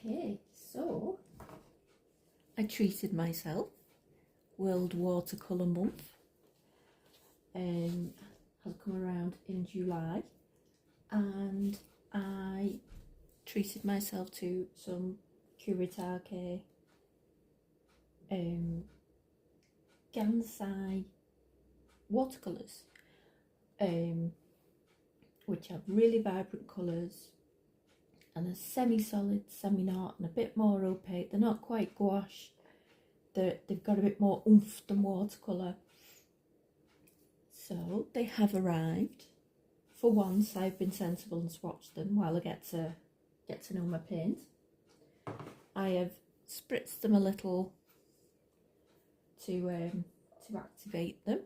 Okay, so I treated myself. World Watercolour Month has come around in July, and I treated myself to some Kuretake Gansai watercolours, which have really vibrant colours and are semi-solid, semi-not, and a bit more opaque. They're not quite gouache. They've got a bit more oomph than watercolour. So they have arrived. For once, I've been sensible and swatched them while I get to know my paint. I have spritzed them a little to activate them,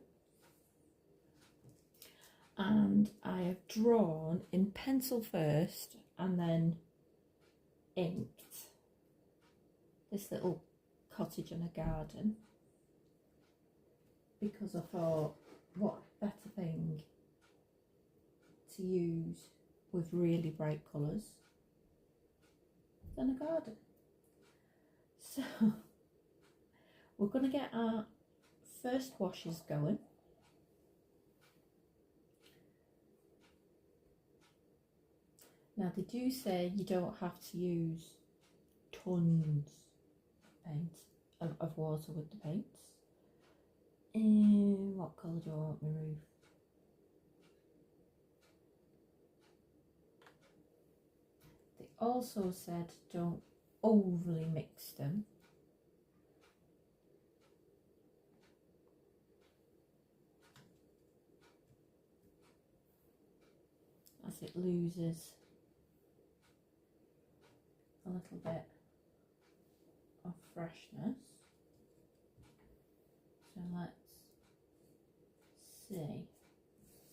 and I have drawn in pencil first and then inked this little cottage and a garden, because I thought, what better thing to use with really bright colours than a garden. So we're going to get our first washes going. Now they do say you don't have to use tons of water with the paints. What colour do I want my roof? They also said don't overly mix them. As it loses a little bit of freshness. So let's see.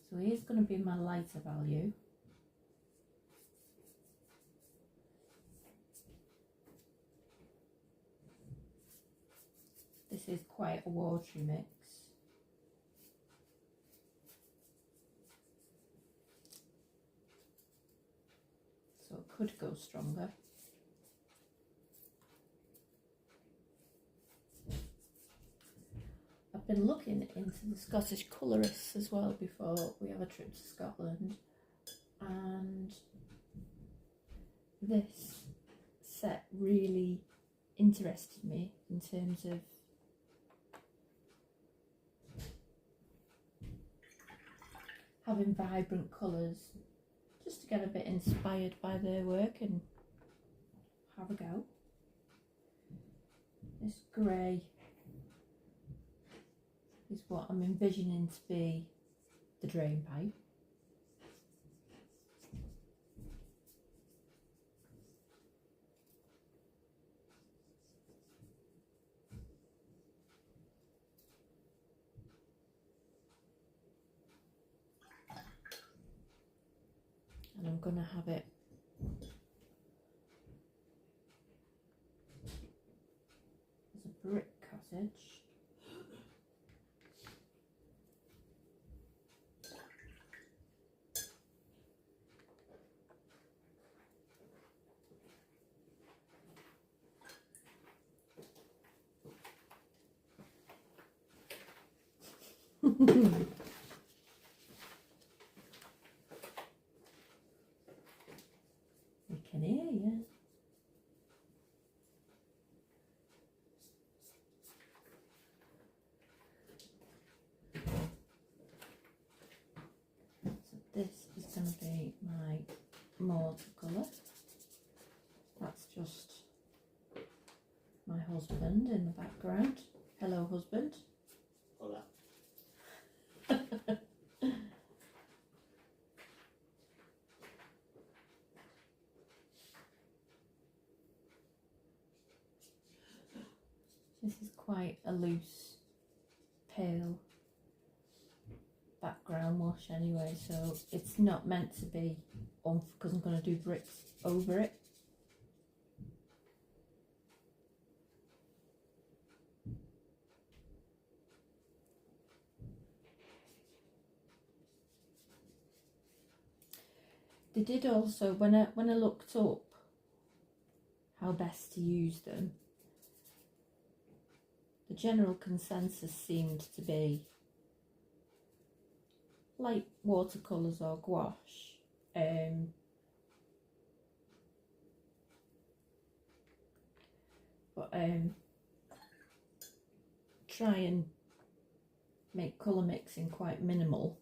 So here's going to be my lighter value. This is quite a watery mix. So it could go stronger. I've been looking into the Scottish colourists as well before we have a trip to Scotland, and this set really interested me in terms of having vibrant colours, just to get a bit inspired by their work and have a go. This grey is what I'm envisioning to be the drain pipe. And I'm going to have it as a brick cottage. We can hear you. So this is going to be my watercolour. That's just my husband in the background. Hello, husband. Hola. This is quite a loose, pale background wash anyway, so it's not meant to be on because I'm going to do bricks over it. They did also, when I looked up how best to use them, the general consensus seemed to be like watercolours or gouache. But try and make colour mixing quite minimal.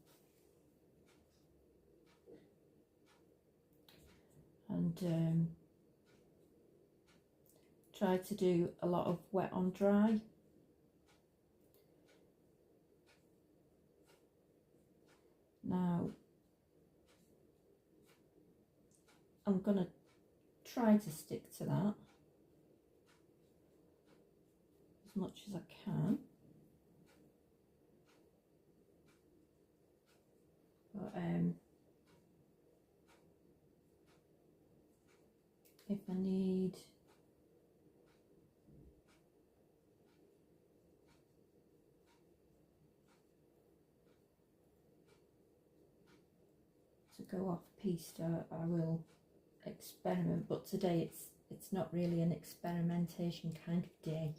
And try to do a lot of wet on dry. Now I'm going to try to stick to that as much as I can. But if I need to go off piste, I will experiment, but today it's not really an experimentation kind of day,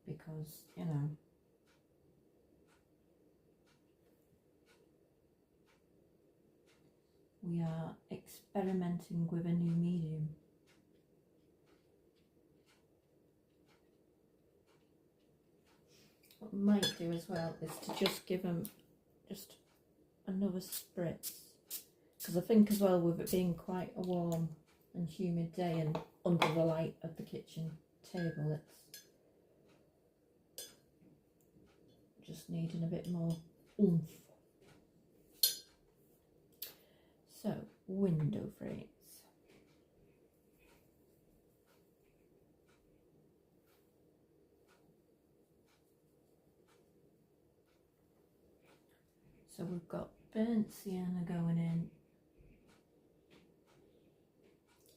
because you know we are experimenting with a new medium. What I might do as well is to just give them just another spritz, because I think as well, with it being quite a warm and humid day and under the light of the kitchen table, it's just needing a bit more oomph. So, window frames. So we've got burnt sienna going in.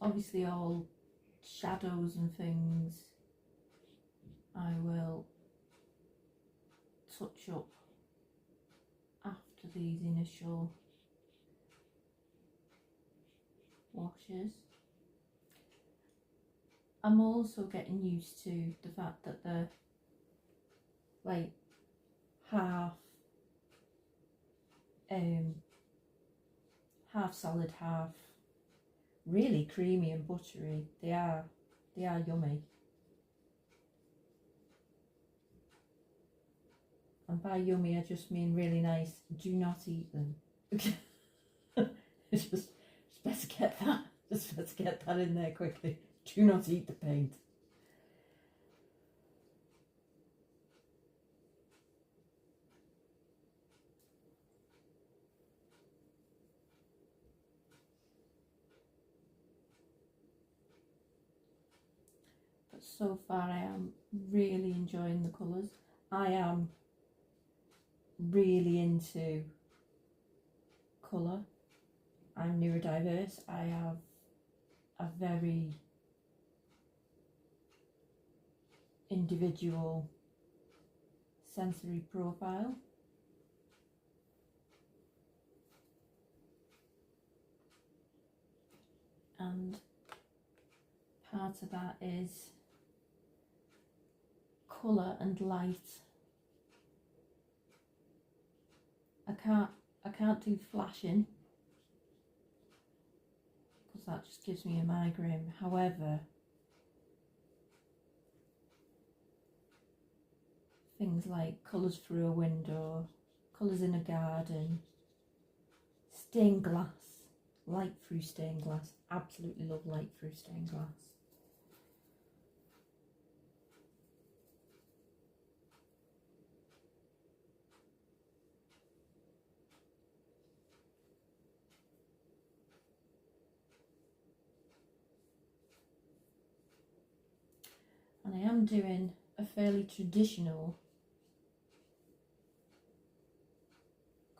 Obviously all shadows and things I will touch up after these initial washes. I'm also getting used to the fact that they're like half solid, half really creamy and buttery. They are yummy. And by yummy I just mean really nice. Do not eat them. just better get that. Just better get that in there quickly. Do not eat the paint. But so far I am really enjoying the colours. I am really into colour. I'm neurodiverse. I have a very individual sensory profile. And part of that is colour and light. I can't do flashing. that just gives me a migraine. However, things like colours through a window, colours in a garden, stained glass, light through stained glass. Absolutely love light through stained glass. And I am doing a fairly traditional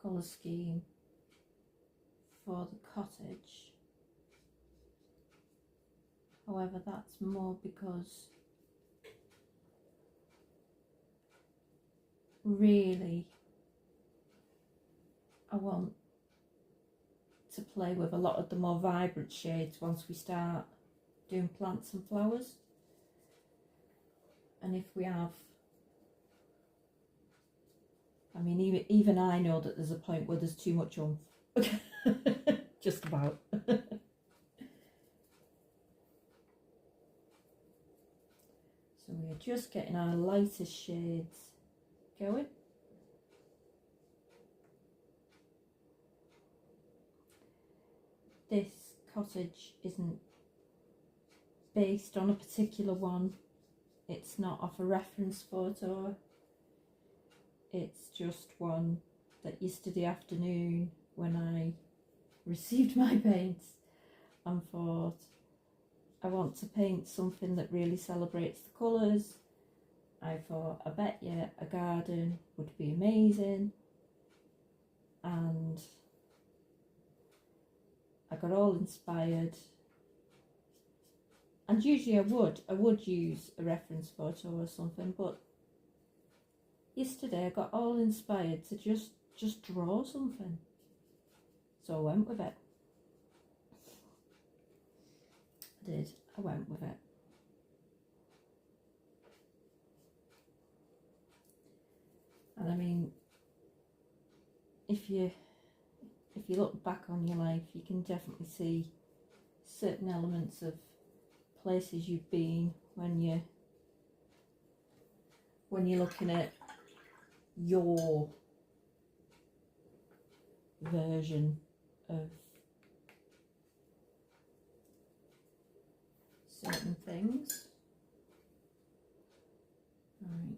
colour scheme for the cottage. However, that's more because really I want to play with a lot of the more vibrant shades once we start doing plants and flowers. And if we have, I mean, even I know that there's a point where there's too much oomph. Just about. So we are just getting our lightest shades going. This cottage isn't based on a particular one. It's not off a reference photo. It's just one that yesterday afternoon, when I received my paints and thought, I want to paint something that really celebrates the colours. I thought, I bet you a garden would be amazing. And I got all inspired. And usually I would use a reference photo or something, but yesterday I got all inspired to just draw something. So I went with it. I went with it. And I mean, if you look back on your life, you can definitely see certain elements of places you've been when you're looking at your version of certain things. Right.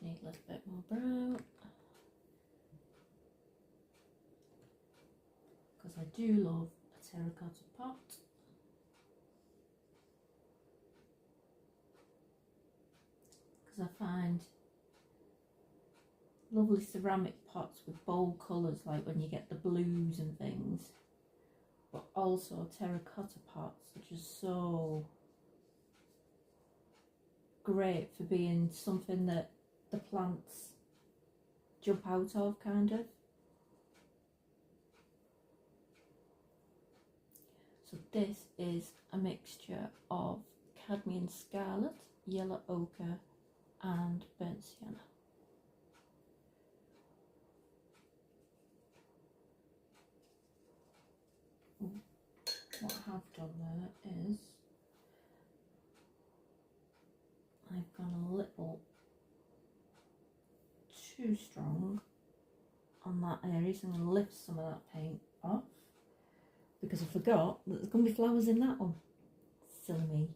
Need a little bit more brown, because I do love a terracotta pot. Because I find lovely ceramic pots with bold colours, like when you get the blues and things, but also terracotta pots are just so great for being something that the plants jump out of, kind of. So this is a mixture of cadmium scarlet, yellow ochre and burnt sienna. What I have done there is I've gone a little too strong on that area, so I'm going to lift some of that paint off, because I forgot that there's going to be flowers in that one. Silly me.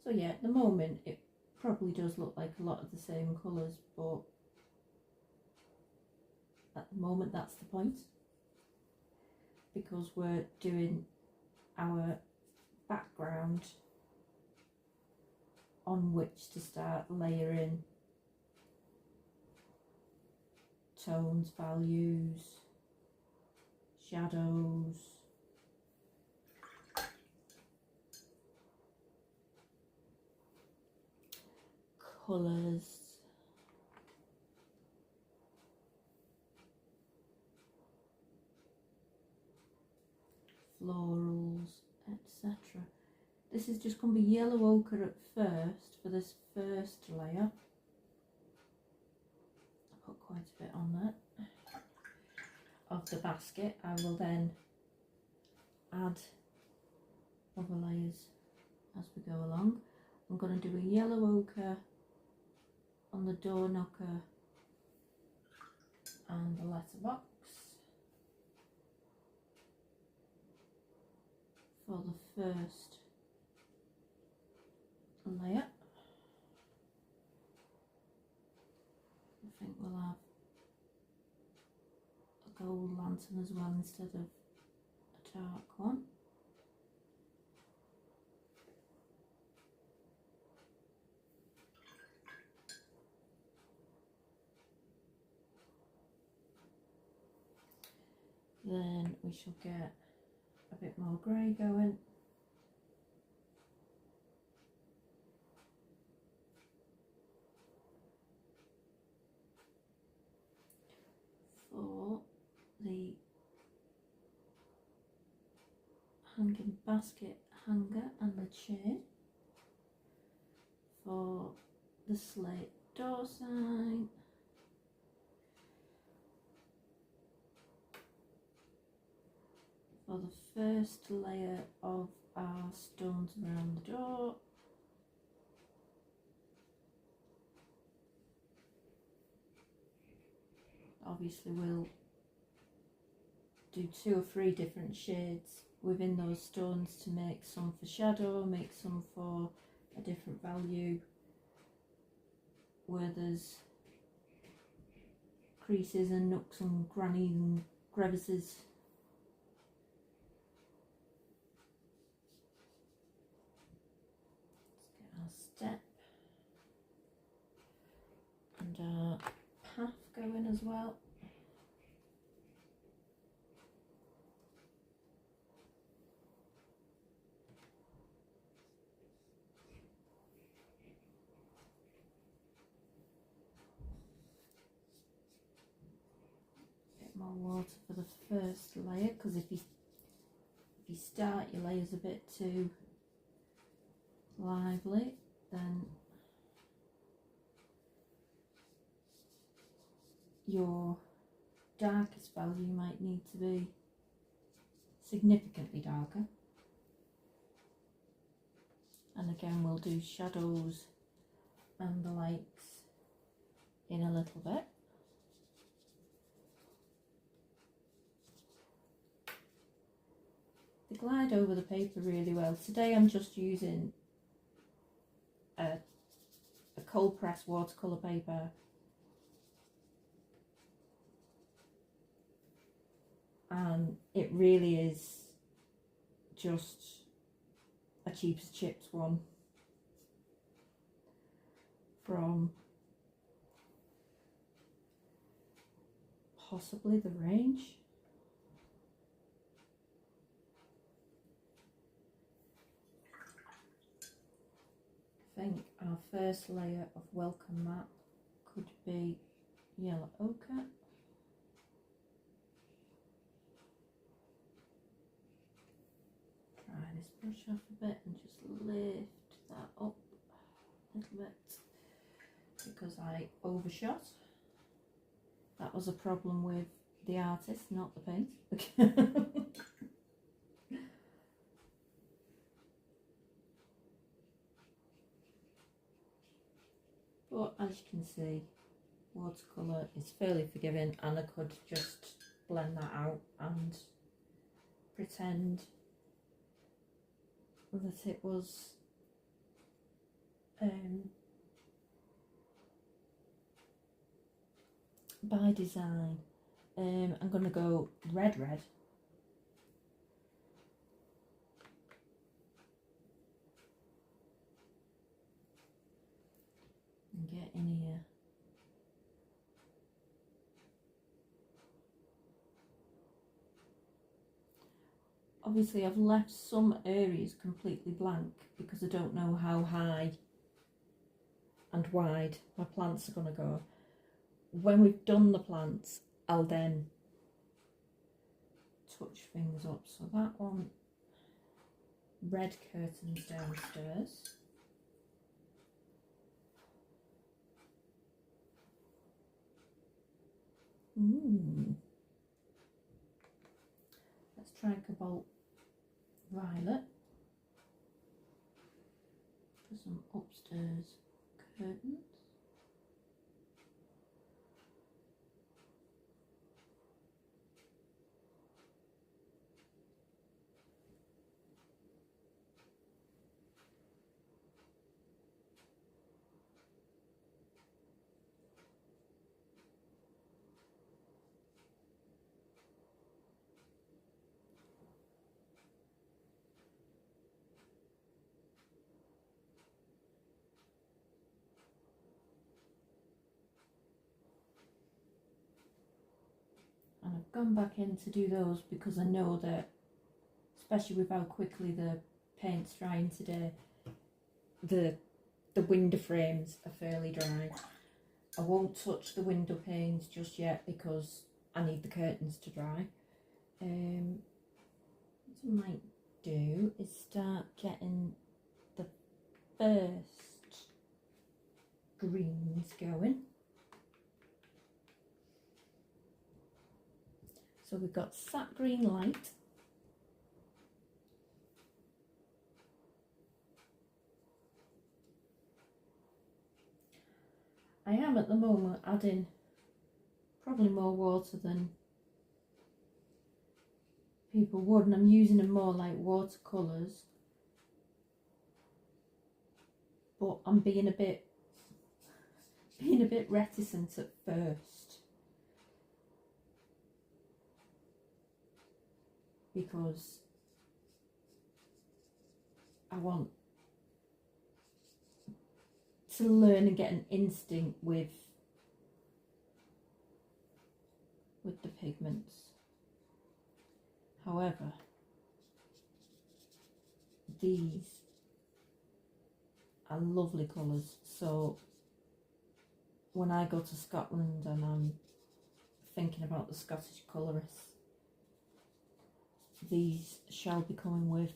So yeah, at the moment it probably does look like a lot of the same colours, but at the moment that's the point, because we're doing our background on which to start layering tones, values, shadows, colours. florals, etc. This is just going to be yellow ochre at first for this first layer. I put quite a bit on that of the basket. I will then add other layers as we go along. I'm going to do a yellow ochre on the door knocker and the letterbox for the first layer. I think we'll have a gold lantern as well instead of a dark one. Then we shall get a bit more grey going. For the hanging basket hanger and the chain. For the slate door sign. For the first layer of our stones around the door. Obviously we'll do 2 or 3 different shades within those stones to make some for shadow, make some for a different value where there's creases and nooks and crannies and crevices. Step and our path going as well. Bit more water for the first layer, because if you start your layers a bit too lively, then your darkest value might need to be significantly darker. And again we'll do shadows and the likes in a little bit. They glide over the paper really well. Today I'm just using a cold press watercolour paper, and it really is just a cheap as chips one from possibly the range. I think our first layer of welcome mat could be yellow ochre. Dry this brush off a bit and just lift that up a little bit because I overshot. That was a problem with the artist, not the paint. But as you can see, watercolour is fairly forgiving, and I could just blend that out and pretend that it was by design. I'm going to go red and get in here. Obviously I've left some areas completely blank because I don't know how high and wide my plants are going to go. When we've done the plants, I'll then touch things up. So that one, red curtains downstairs. Let's try Cobalt Violet for some upstairs curtains. And I've gone back in to do those because I know that, especially with how quickly the paint's drying today, the window frames are fairly dry. I won't touch the window panes just yet because I need the curtains to dry. What I might do is start getting the first greens going. So we've got sap green light, I am at the moment adding probably more water than people would, and I'm using them more like watercolours, but I'm being a bit reticent at first because I want to learn and get an instinct with the pigments. However, these are lovely colours, so when I go to Scotland and I'm thinking about the Scottish colourists, these shall be coming with.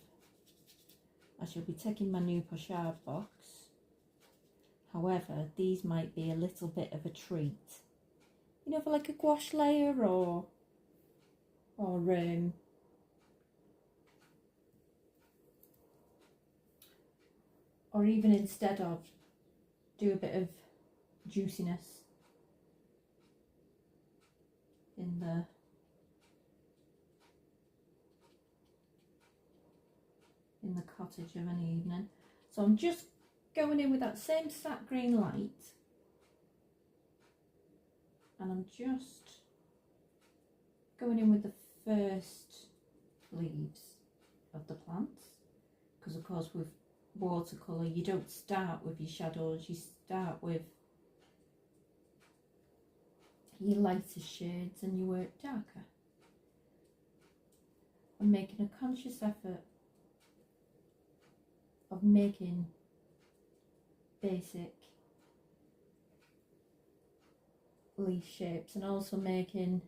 I shall be taking my new pochade box. However, these might be a little bit of a treat, you know, for like a gouache layer or even instead of do a bit of juiciness in the cottage of an evening. So I'm just going in with that same sap green light, and I'm just going in with the first leaves of the plants, because of course with watercolour you don't start with your shadows, you start with your lighter shades and you work darker. I'm making a conscious effort of making basic leaf shapes and also making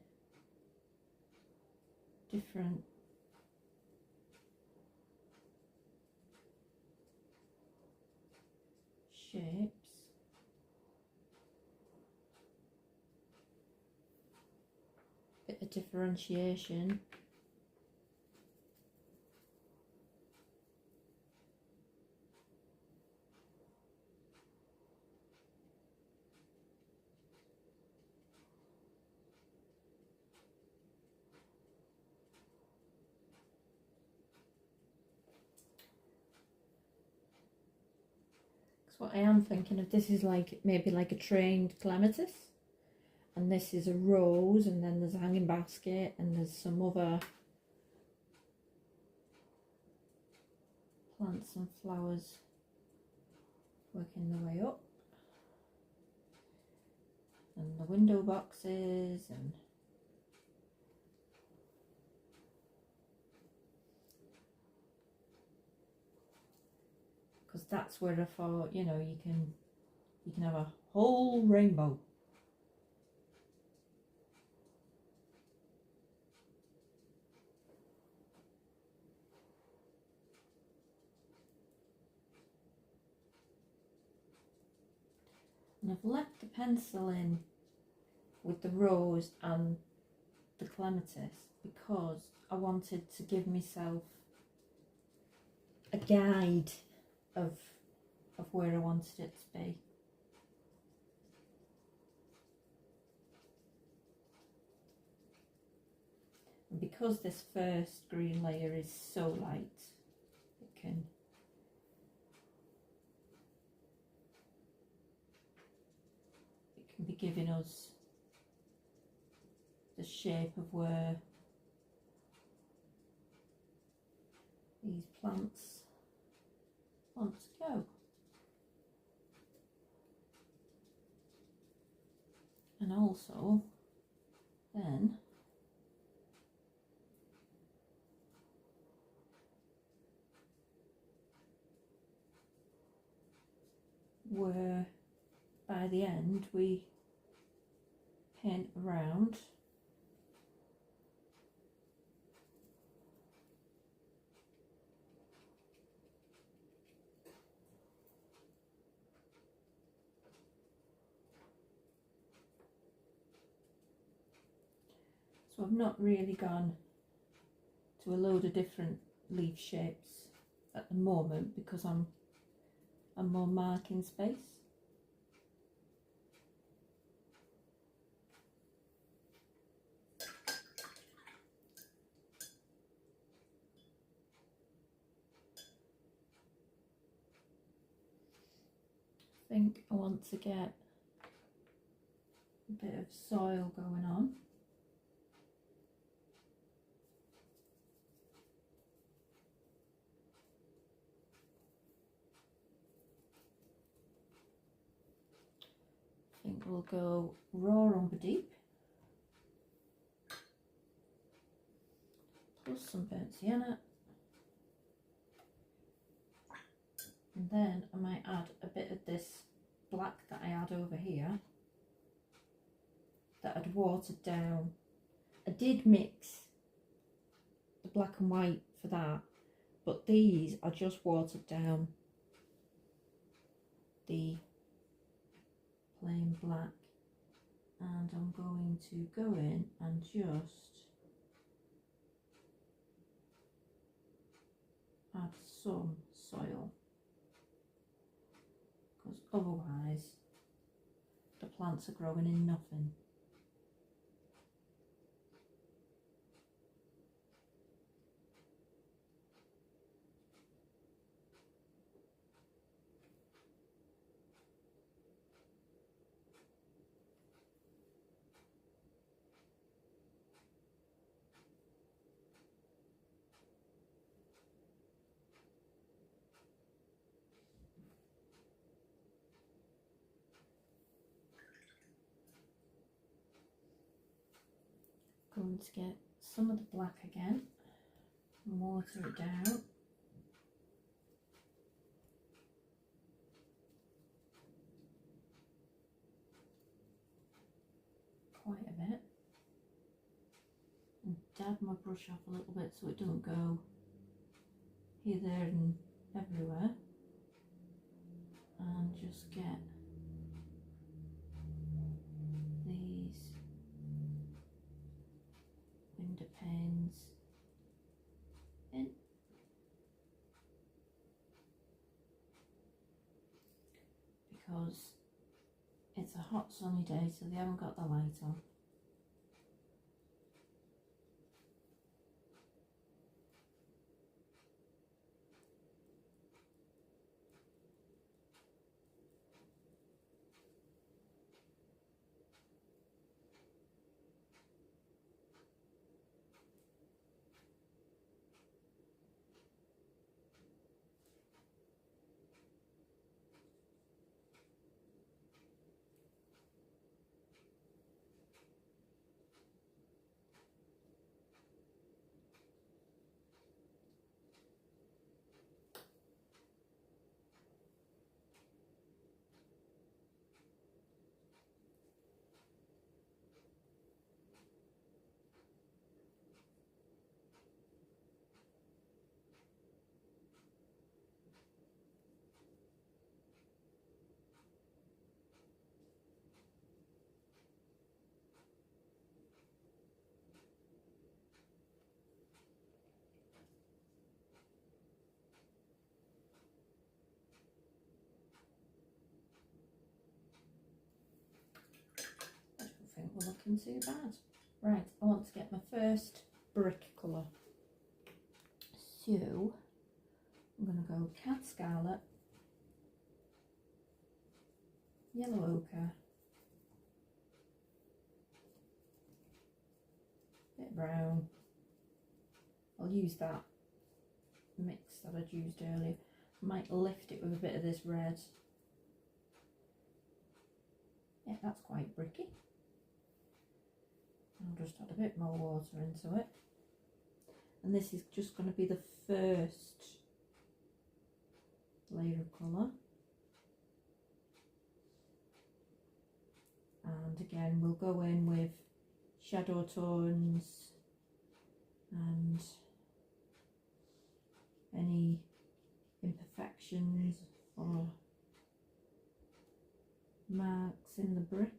different shapes. Bit of differentiation. What I am thinking of, this is like maybe like a trained clematis, and this is a rose, and then there's a hanging basket, and there's some other plants and flowers working their way up, and the window boxes, and because that's where I thought, you know, you can have a whole rainbow. And I've left the pencil in with the rose and the clematis because I wanted to give myself a guide of where I wanted it to be. And because this first green layer is so light, it can be giving us the shape of where these plants want to go. And also then where by the end we paint around so I've not really gone to a load of different leaf shapes at the moment because I'm more marking space. I think I want to get a bit of soil going on. I think we'll go raw umber deep plus some burnt sienna, and then I might add a bit of this black that I had over here that I'd watered down. I did mix the black and white for that, but these I just watered down the plain black, and I'm going to go in and just add some soil because otherwise the plants are growing in nothing. Going to get some of the black again and water it down. Quite a bit. And dab my brush off a little bit so it doesn't go here, there and everywhere. And just get these window panes in, because it's a hot sunny day so they haven't got the light on. looking too bad. Right, I want to get my first brick colour. So I'm going to go Cad Scarlet, Yellow Ochre, bit of brown. I'll use that mix that I'd used earlier. I might lift it with a bit of this red. Yeah, that's quite bricky. I'll just add a bit more water into it. And this is just going to be the first layer of colour. And again, we'll go in with shadow tones and any imperfections or marks in the bricks.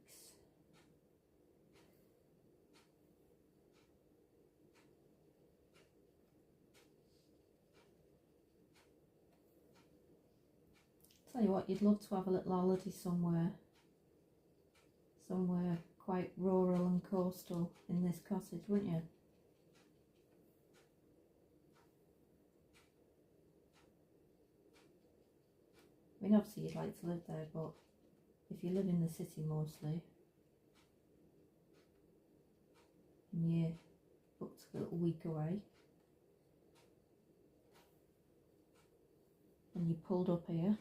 Tell you what, you'd love to have a little holiday somewhere quite rural and coastal in this cottage, wouldn't you? I mean, obviously you'd like to live there, but if you live in the city mostly and you're booked a little week away and you pulled up here,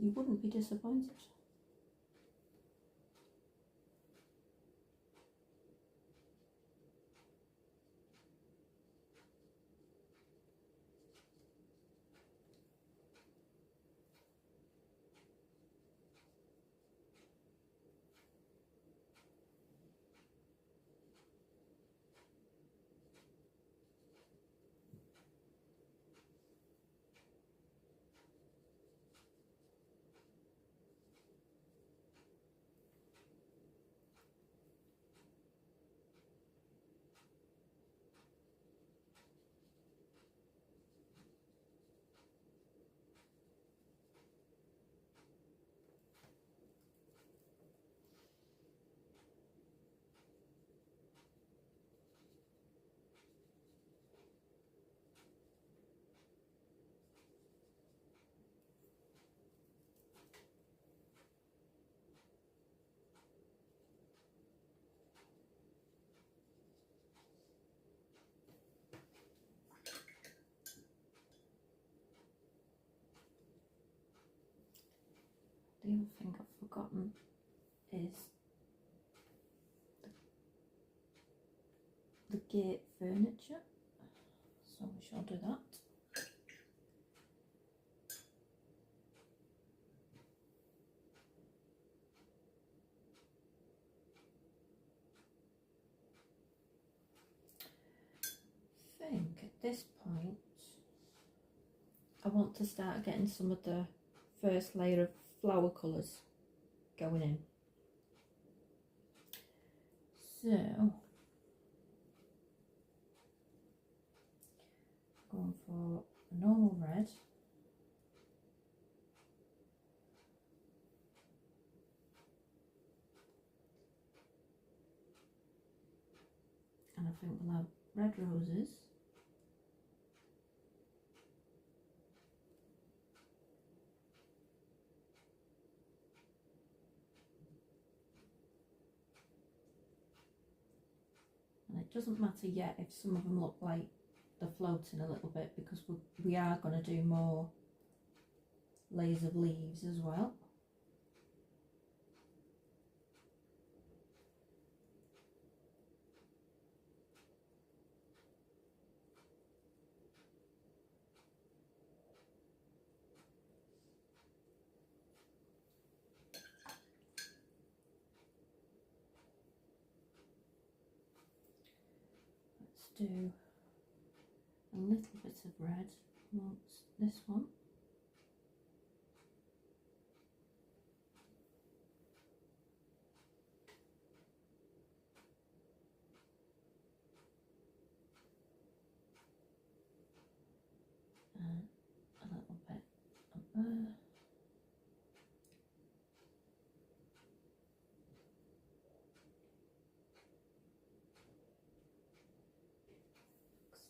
you wouldn't be disappointed. The other thing I've forgotten is the gate furniture, so we shall do that. I think at this point I want to start getting some of the first layer of flower colours going in. So going for a normal red, and I think we'll have red roses, and it doesn't matter yet if some of them look like they're floating a little bit, because we are going to do more layers of leaves as well. Let's do a little bit of red amongst this one.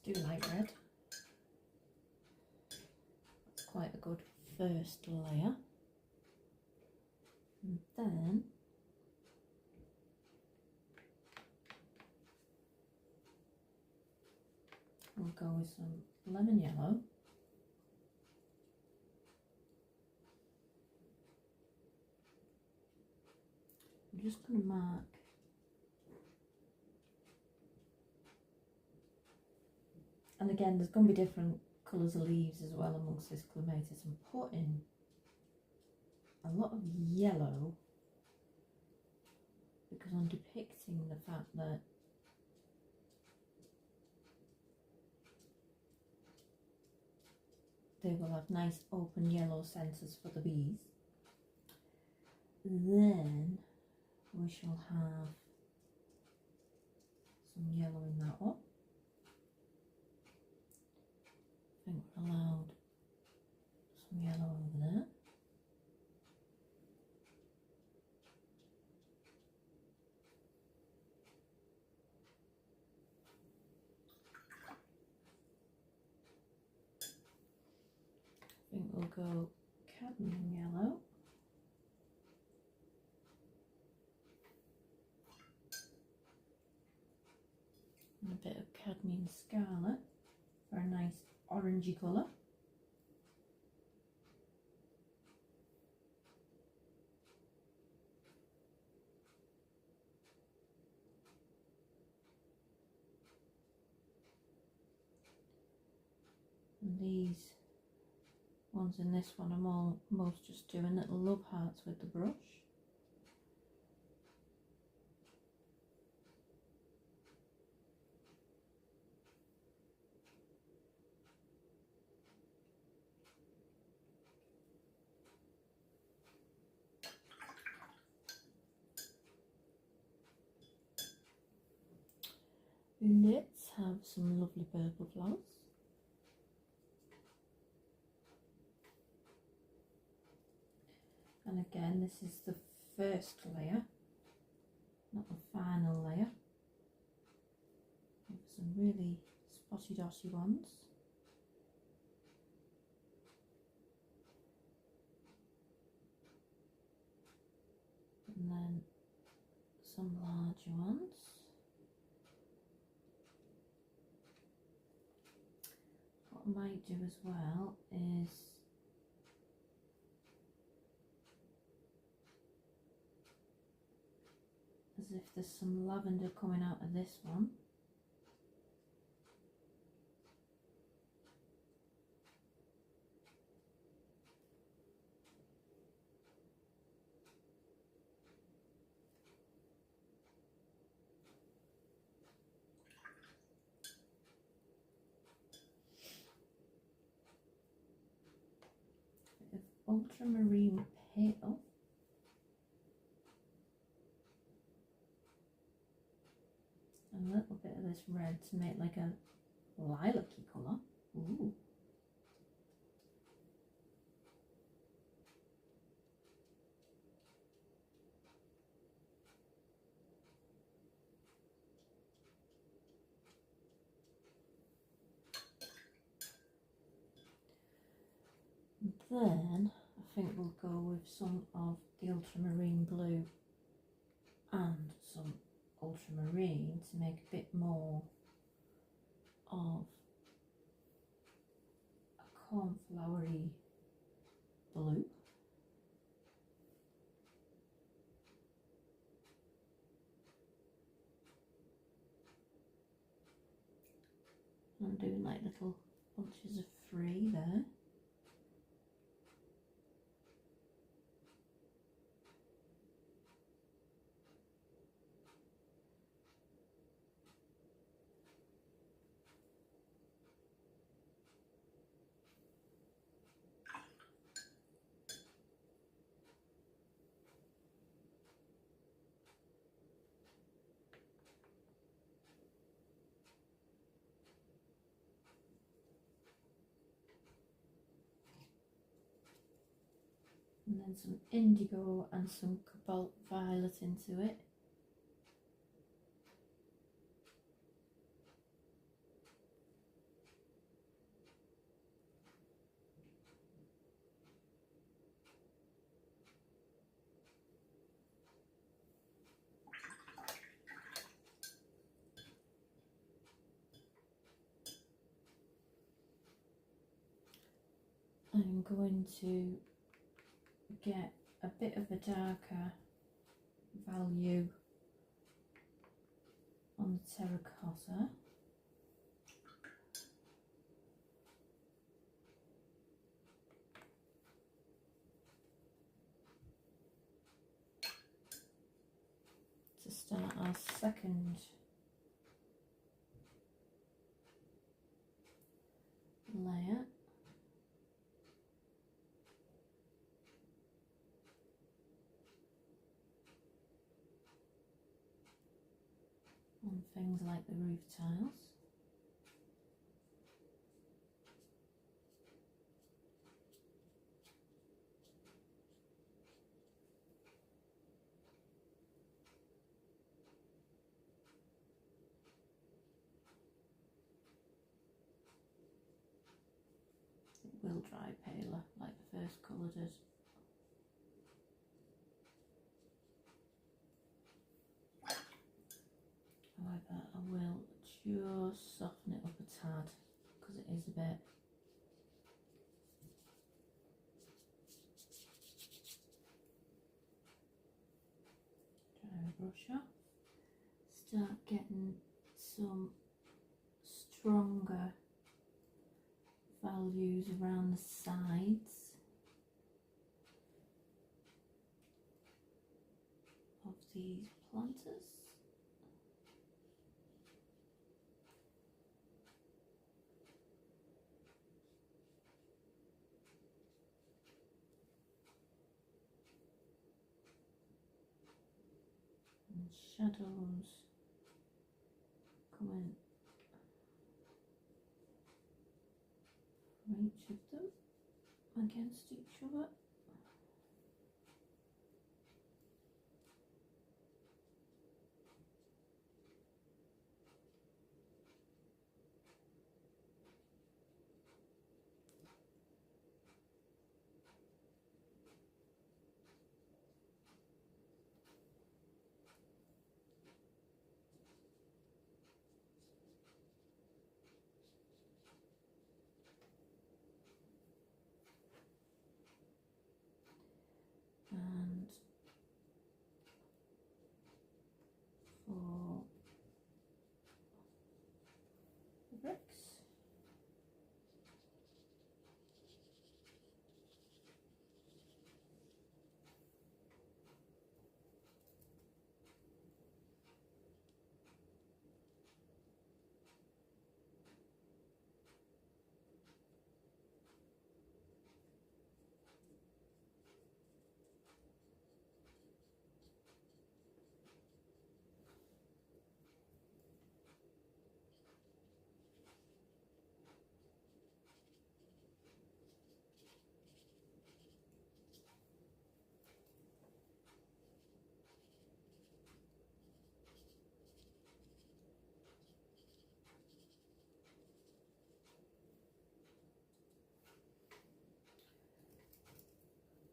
do light red. That's quite a good first layer. And then we'll go with some lemon yellow. I'm just going to mark and again there's going to be different colours of leaves as well amongst this clematis. I'm putting a lot of yellow because I'm depicting the fact that they will have nice open yellow centres for the bees. Then we shall have some yellow in that one. I think we're allowed some yellow over there. I think we'll go cadmium yellow. And a bit of cadmium scarlet for a nice orangey colour. And these ones in this one I'm almost just doing little love hearts with the brush. Let's have some lovely purple flowers. And again, this is the first layer, not the final layer. Some really spotty dotty ones. And then some larger ones. What I might do as well is as if there's some lavender coming out of this one. Bit of ultramarine pale. A little bit of this red to make like a lilac-y colour. Ooh. Then I think we'll go with some of the ultramarine blue and some ultramarine to make a bit more of a cornflowery blue. I'm doing like little bunches of 3 there. and then some indigo and some cobalt violet into it. I'm going to get a bit of a darker value on the terracotta. To start our second layer. On things like the roof tiles. It will dry paler like the first colour did. However, I will just soften it up a tad because it is a bit dry brush off. Start getting some stronger values around the sides of these planters. And shadows coming from each of them against each other. And for the bricks,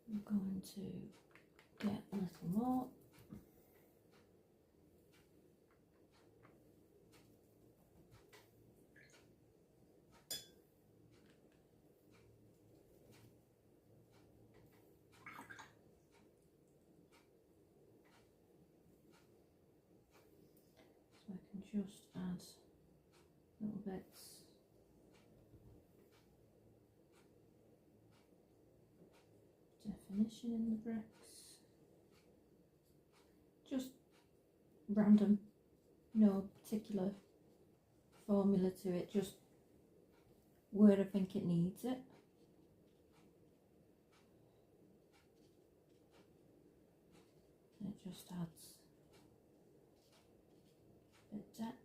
I'm going to get a little more. So I can just add little bits definition in the bricks. Just random, no particular formula to it, just where I think it needs it. It just adds a bit of depth.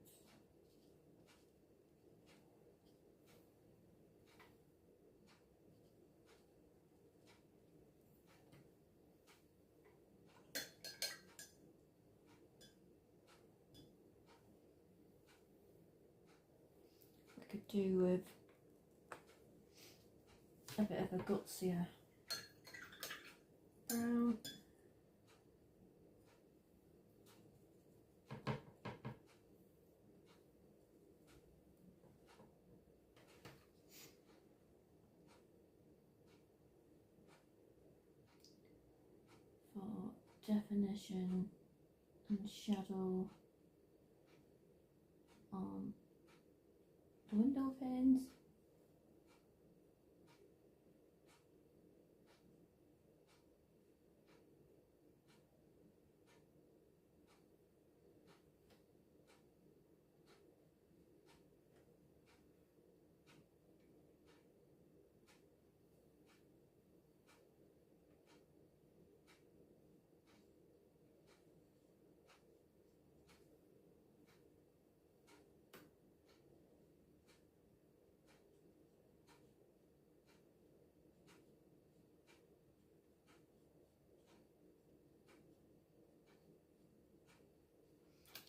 could do with a bit of a gutsier brown. For definition and shadow on the window panes.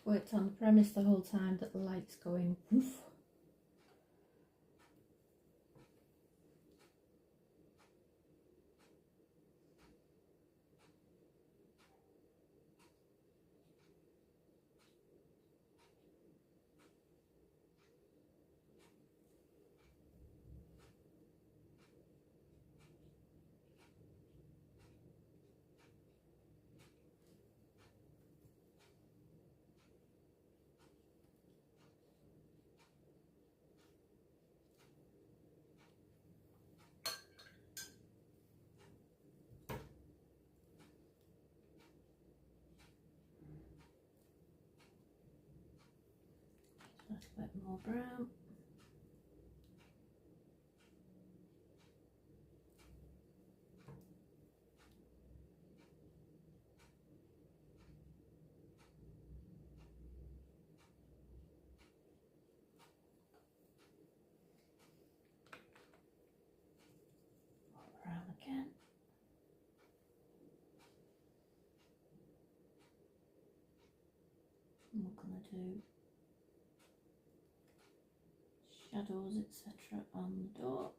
Worked on the premise the whole time that the light's going woof. Just a bit more brown. More brown again. And we're going to do shadows, etc. on the door.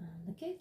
And the gate.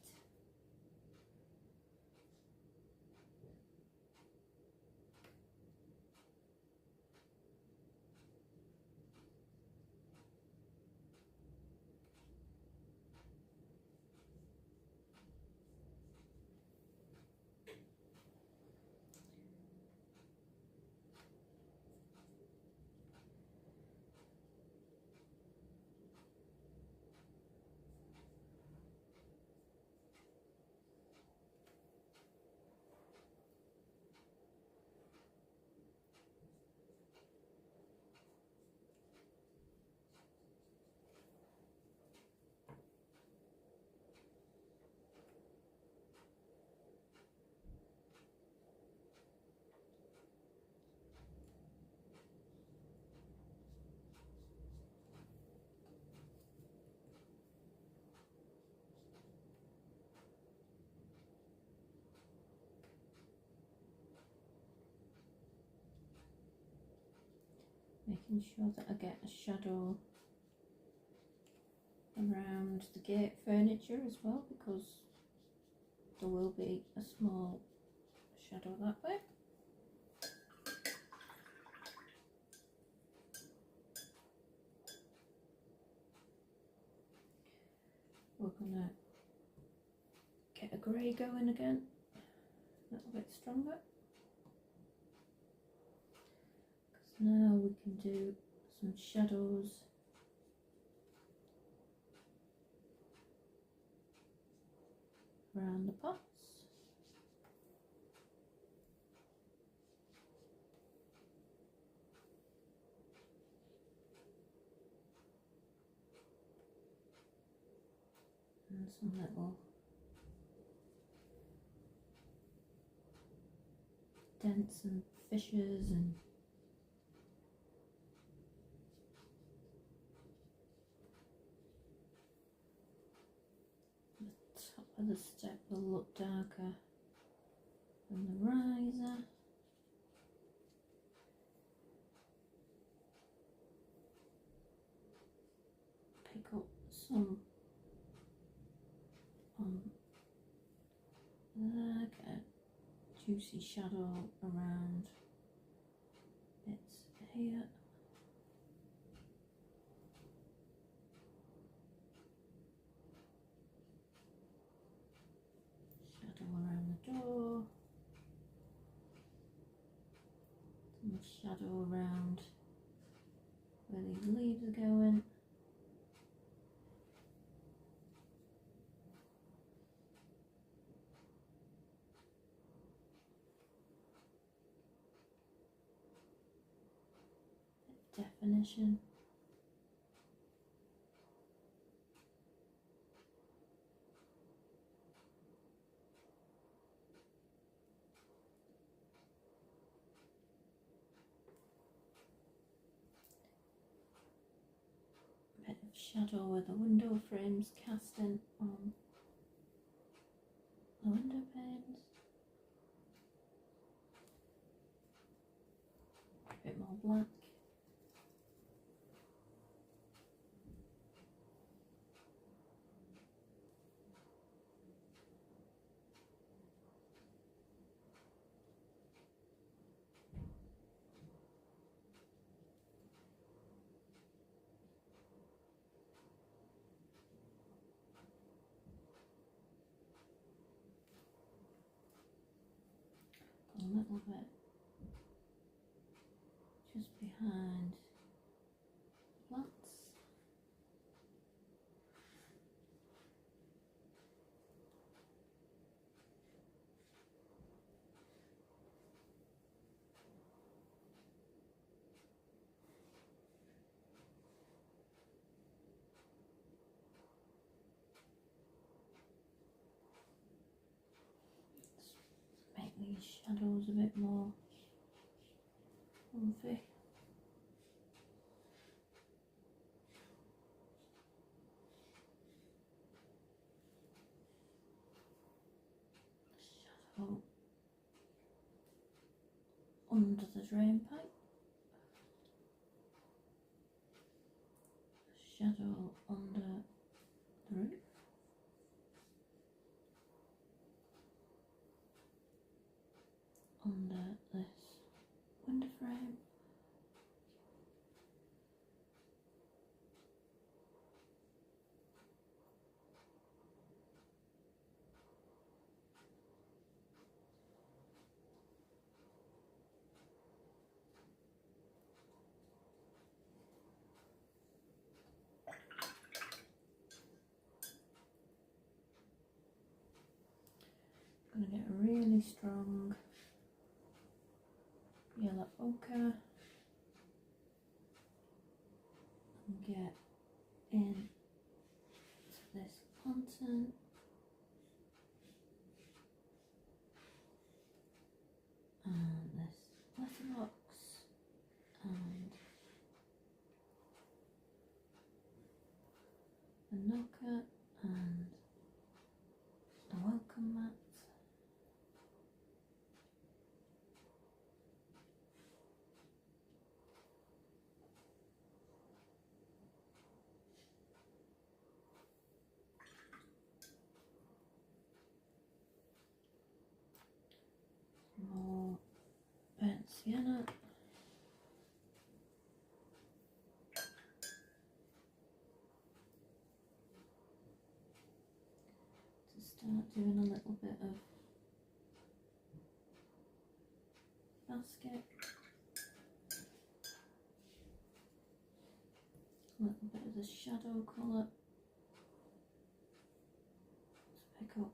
Making sure that I get a shadow around the gate furniture as well, because there will be a small shadow that way. We're gonna get a grey going again, a little bit stronger. Now we can do some shadows around the pots. And some little dents and fissures and the top of the step will look darker than the riser. Pick up some on there, get a juicy shadow around bits here. Shadow around the door. Some shadow around where these leaves are going. Definition. Bit of shadow where the window frames casting on the window panes. A bit more black. A little bit just behind the plants. Make these shadows a bit more comfy. Shadow under the drain pipe. Shadow under the roof. Under this window frame. I'm going to get a really strong yellow ochre and get in to this lantern and this letterbox and the knocker and the welcome mat. More burnt sienna. To start doing a little bit of basket. A little bit of the shadow colour to pick up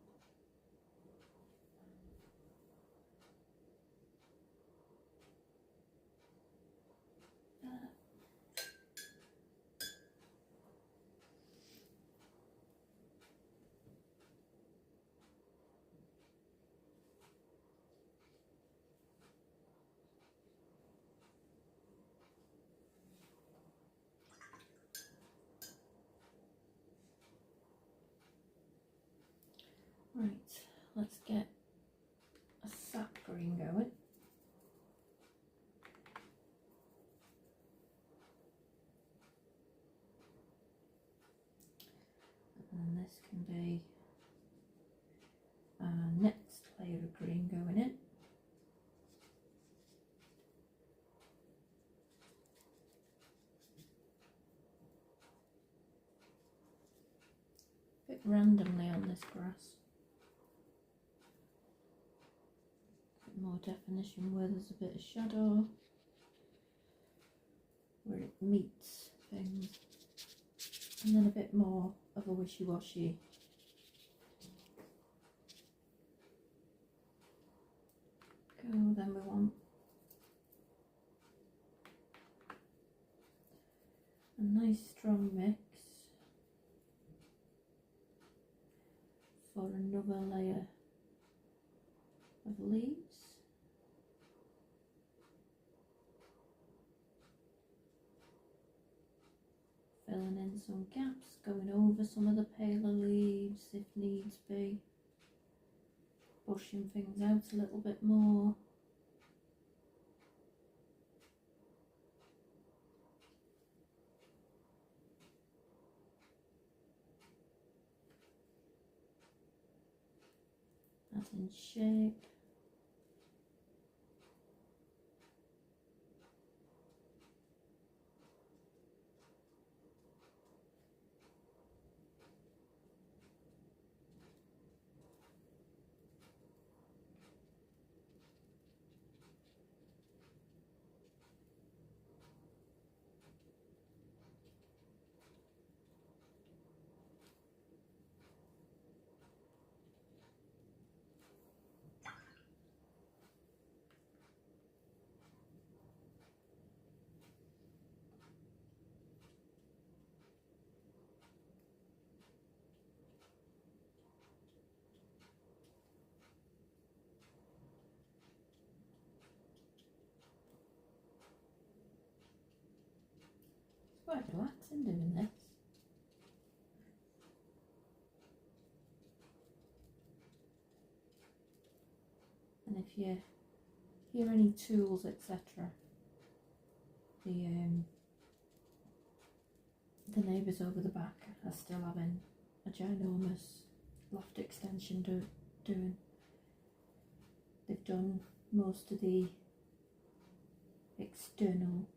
let's get a sap green going. And this can be our next layer of green going in. A bit randomly on this grass. A bit more definition where there's a bit of shadow, where it meets things, and then a bit more of a wishy-washy. Then we want a nice strong mix for another layer of leaves. Filling in some gaps, going over some of the paler leaves if needs be, bushing things out a little bit more. Adding shape. It's quite relaxing doing this. And if you hear any tools, etc., the neighbours over the back are still having a ginormous loft extension doing. They've done most of the external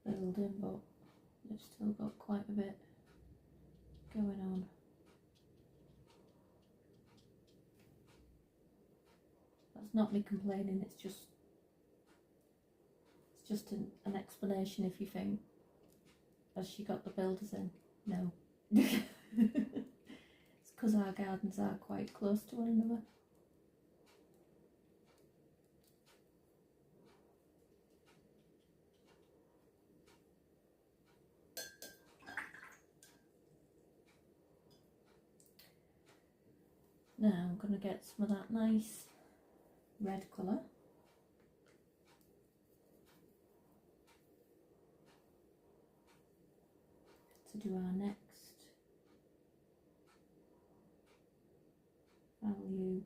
building, but they've still got quite a bit going on. That's not me complaining, it's just an explanation if you think, has she got the builders in? No. It's because our gardens are quite close to one another. Now I'm going to get some of that nice red colour. To do our next value.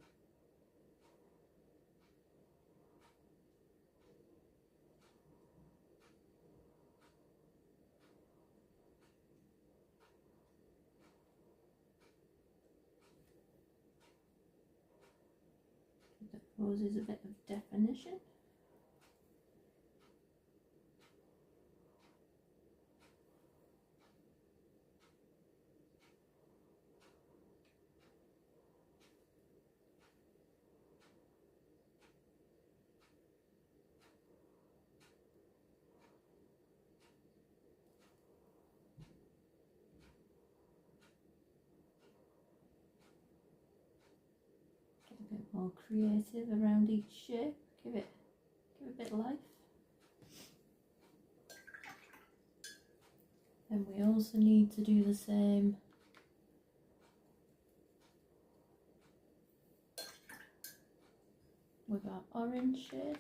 Give the roses a bit of definition. A bit more creative around each shape, give it a bit of life. And we also need to do the same with our orange shade.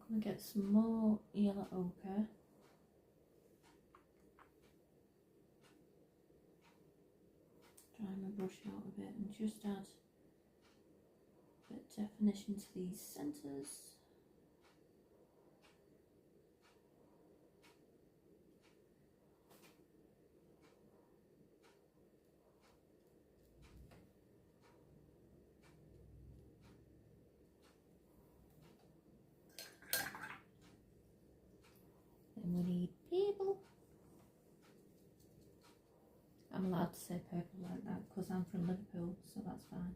I'm going to get some more yellow ochre. Dry my brush out a bit and just add a bit of definition to these centres. Then we need purple. I'm allowed to say purple like that because I'm from Liverpool, so that's fine.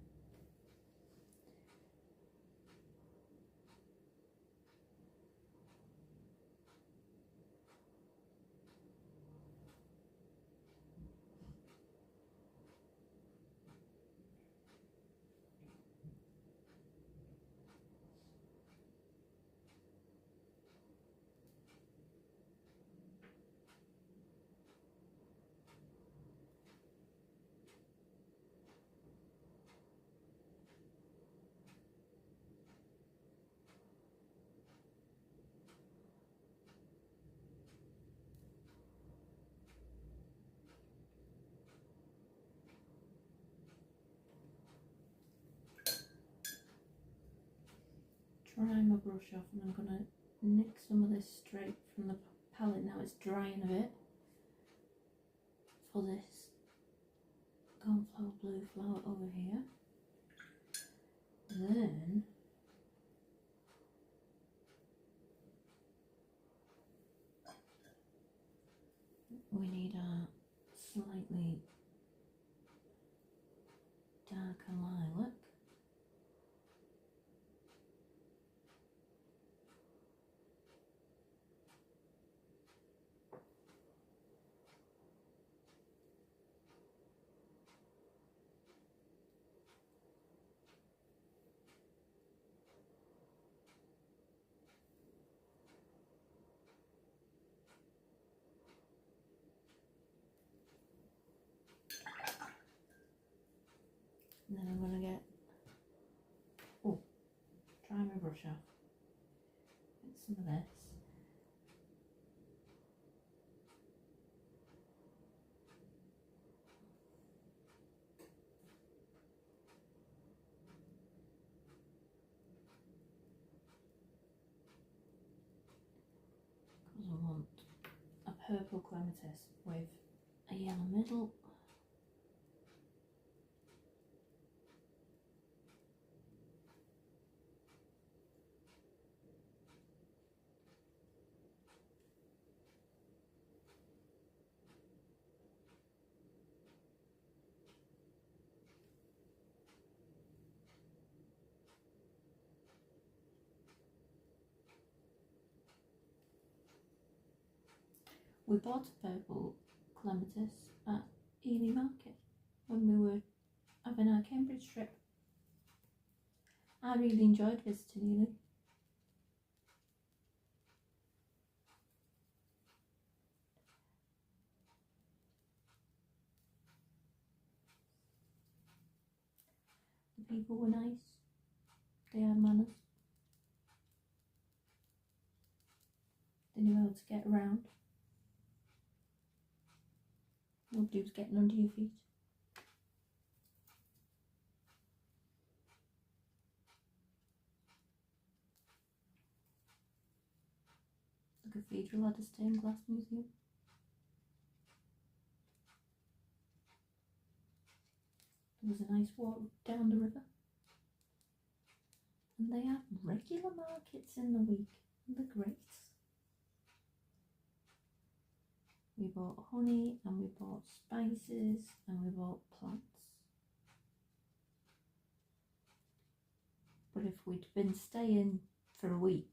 Dry my brush off and I'm going to nick some of this straight from the palette now it's drying a bit for this cornflower blue flower over here. Then we need a slightly darker lilac. And then I'm going to get, dry my brush off, get some of this. Because I want a purple clematis with a yellow middle. We bought a purple clematis at Ely Market when we were having our Cambridge trip. I really enjoyed visiting Ely. The people were nice, they had manners, they knew how to get around. Nobody was getting under your feet. The cathedral had a stained glass museum. There was a nice walk down the river. And they have regular markets in the week. And they're great. We bought honey and we bought spices and we bought plants. But if we'd been staying for a week,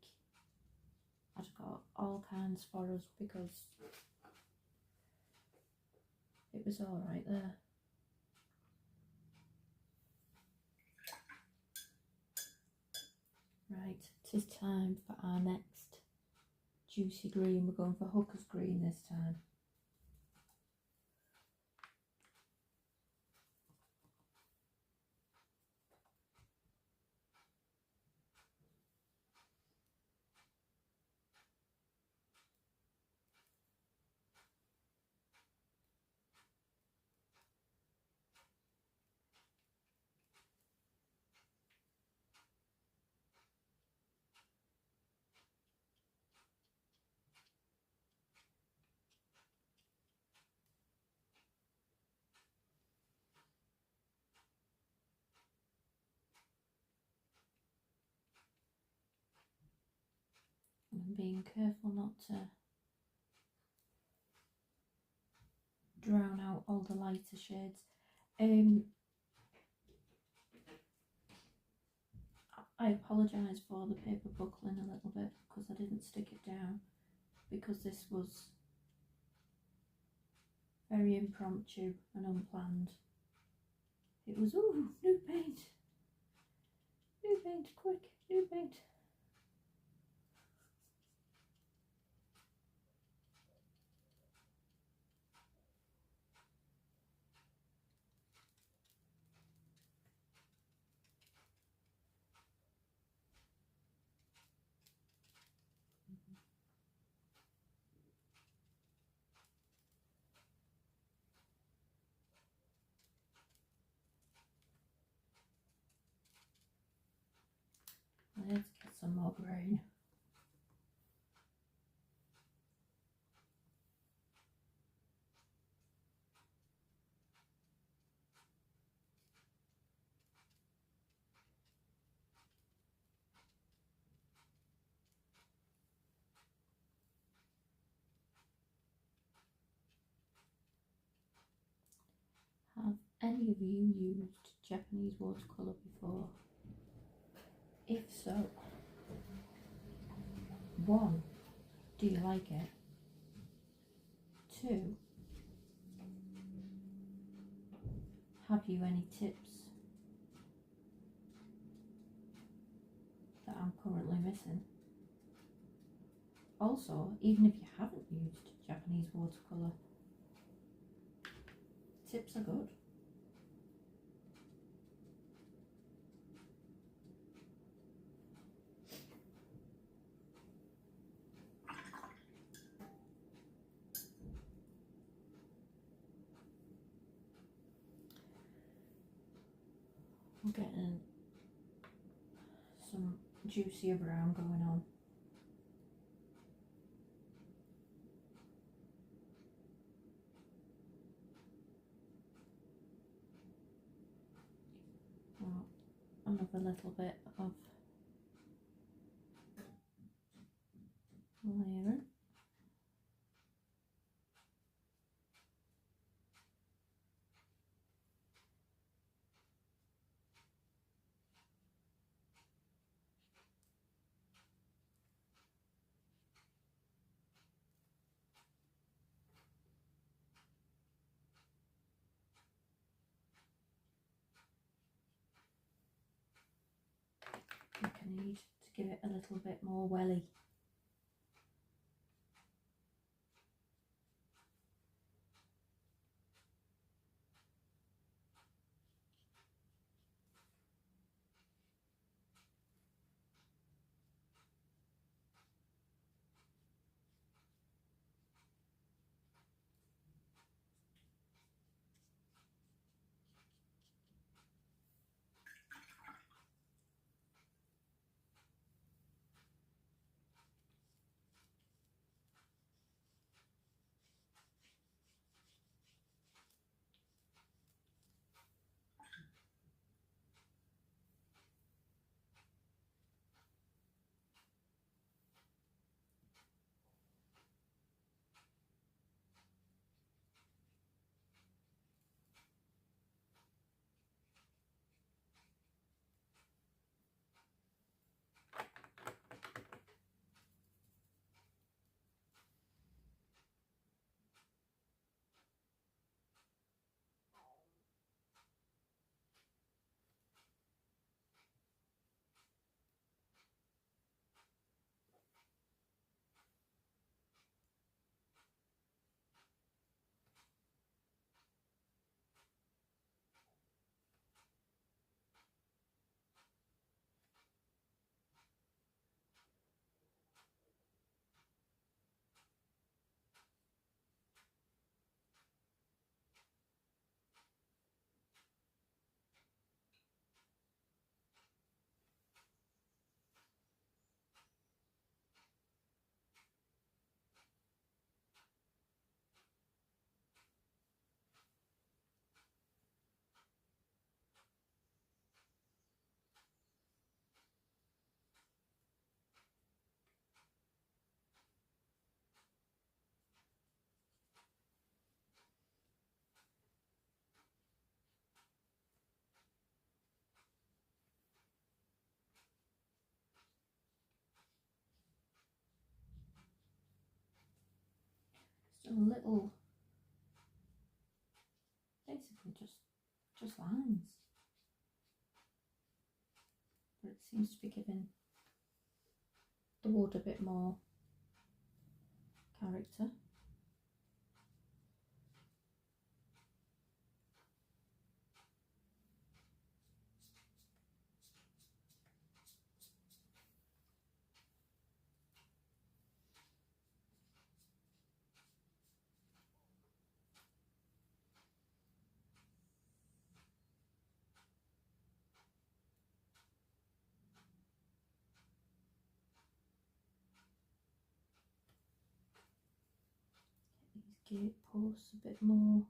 I'd got all kinds for us because it was all right there. Right, it is time for our next juicy green. We're going for Hooker's Green this time. being careful not to drown out all the lighter shades. I apologise for the paper buckling a little bit because I didn't stick it down, because this was very impromptu and unplanned. It was, ooh, new paint, quick, new paint. Let's get some more grain. Have any of you used Japanese watercolour before? If so, 1, do you like it? 2, have you any tips that I'm currently missing? Also, even if you haven't used Japanese watercolour, tips are good. We're getting some juicier brown going on. Well, another little bit of layering. I think I need to give it a little bit more welly. a little, basically just lines, but it seems to be giving the wood a bit more character. These gate posts a bit more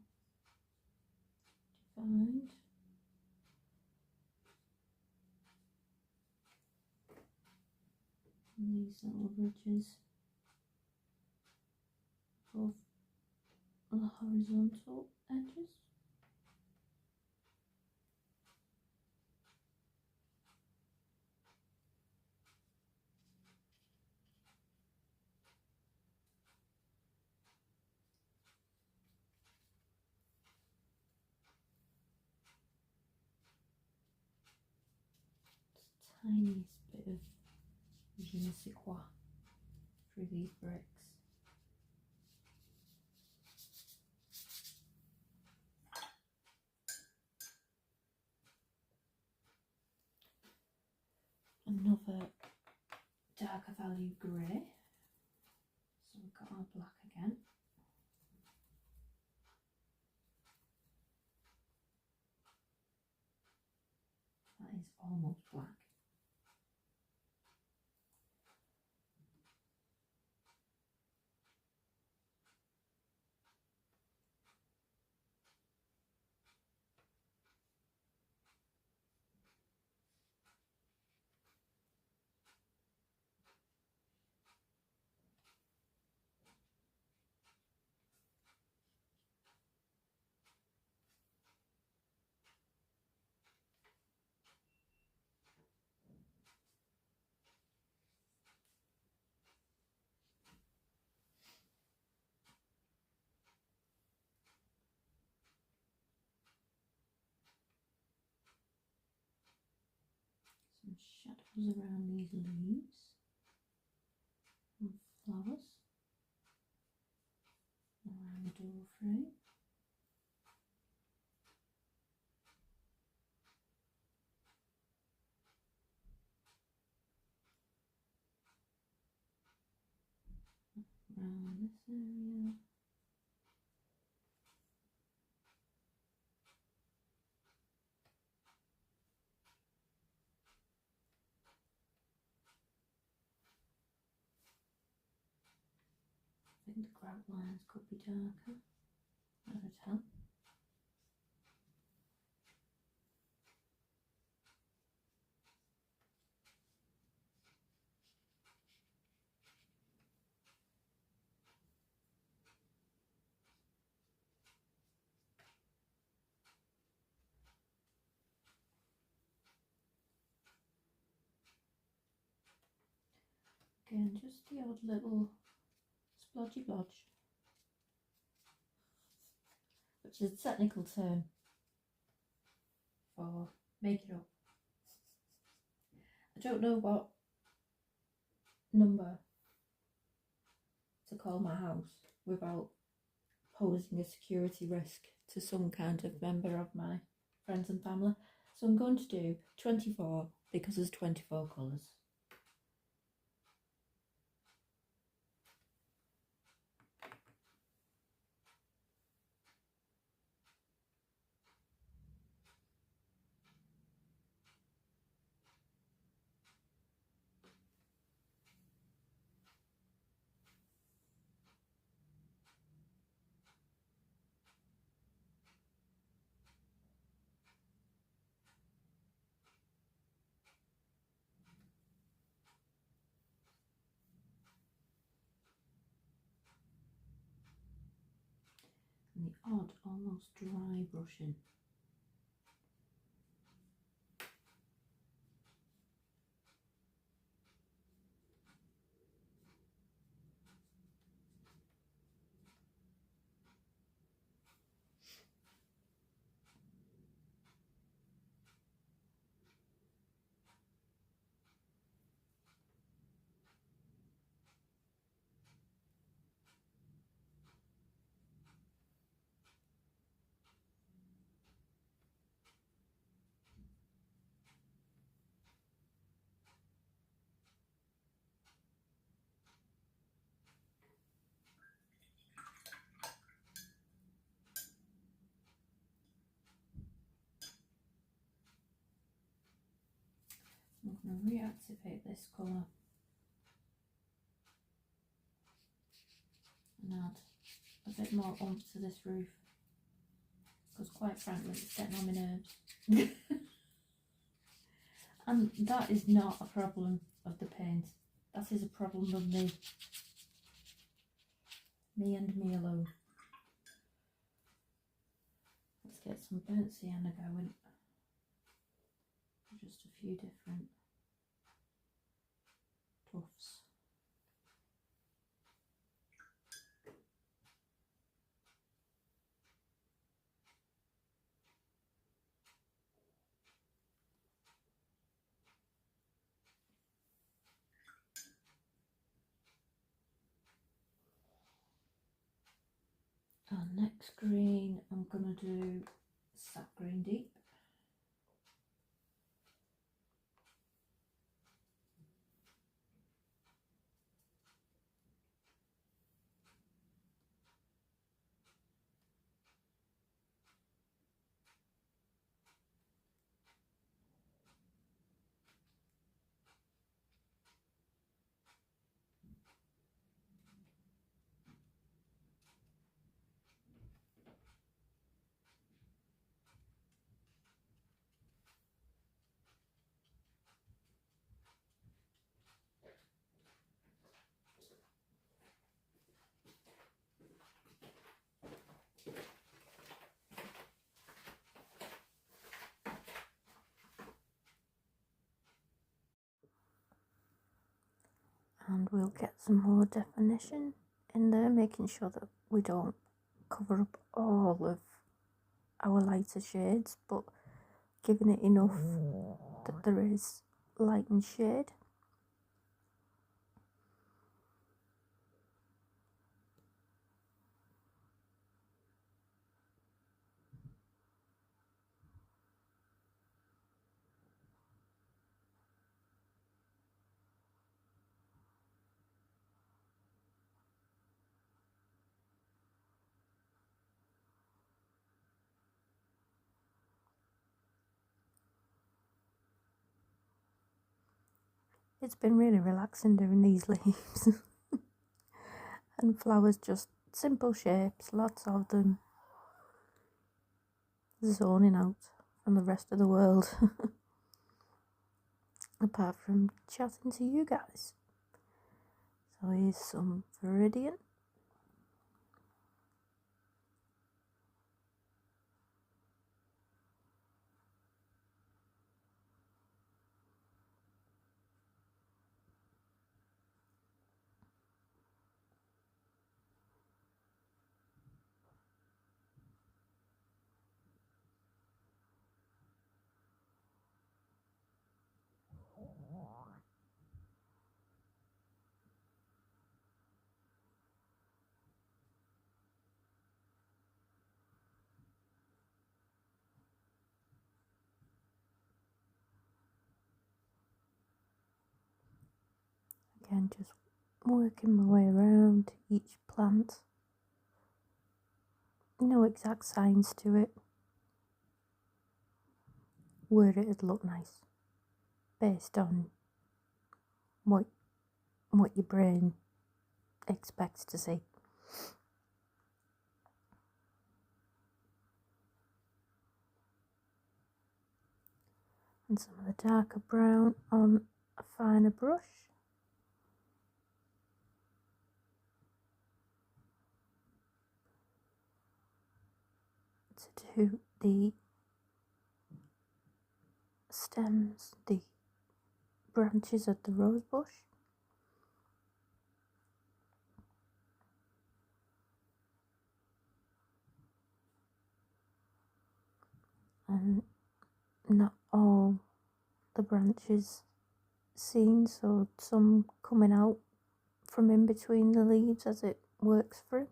defined. And these little ridges above the horizontal edges. Tiniest bit of je ne sais quoi through these bricks. Another darker value grey. So we've got our black again. That is almost black. Some shadows around these leaves and flowers around the door frame. Around this area. I think the grout lines could be darker. Never tell. Again, just the odd little splodgy blodge, which is a technical term for making up. I don't know what number to call my house without posing a security risk to some kind of member of my friends and family. So I'm going to do 24 because there's 24 colours. And the odd, almost dry brushing. I'm going to reactivate this colour and add a bit more oomph to this roof, because quite frankly it's getting on my nerves. And that is not a problem of the paint, that is a problem of me. Me and me alone. Let's get some burnt sienna going. Just a few different tufts. And next green, I'm going to do sap green deep. And we'll get some more definition in there, making sure that we don't cover up all of our lighter shades, but giving it enough that there is light and shade. It's been really relaxing doing these leaves. And flowers, just simple shapes, lots of them. Zoning out from the rest of the world. Apart from chatting to you guys. So here's some Viridian. Again, just working my way around each plant. No exact science to it. Where it'd look nice, based on what your brain expects to see. And some of the darker brown on a finer brush. To do the stems, the branches of the rose bush. And not all the branches seen, so some coming out from in between the leaves as it works through.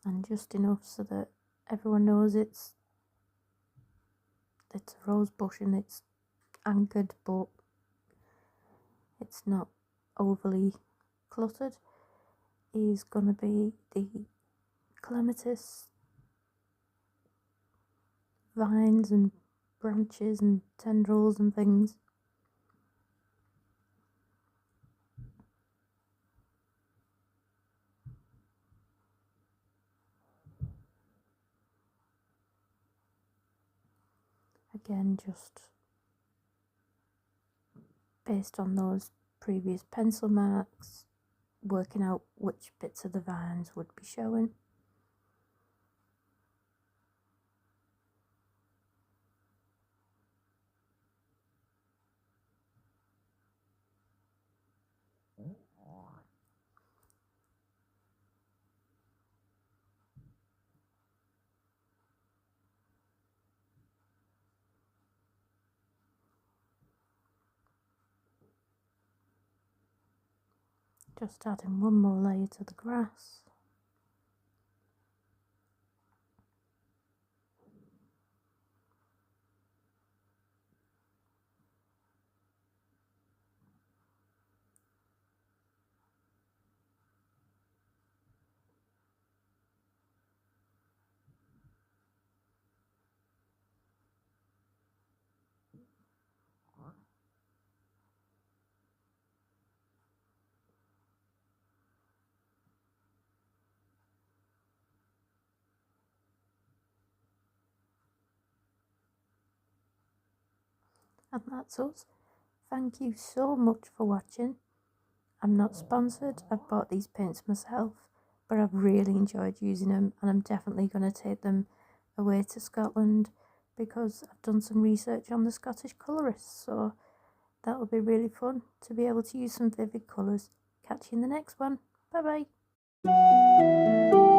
And just enough so that everyone knows it's a rose bush and it's anchored, but it's not overly cluttered, is going to be the clematis vines and branches and tendrils and things. Again, just based on those previous pencil marks, working out which bits of the vines would be showing. Just adding one more layer to the grass. And that's us. Thank you so much for watching. I'm not sponsored, I've bought these paints myself, but I've really enjoyed using them, and I'm definitely going to take them away to Scotland because I've done some research on the Scottish colourists, so that will be really fun to be able to use some vivid colours. Catch you in the next one. Bye bye.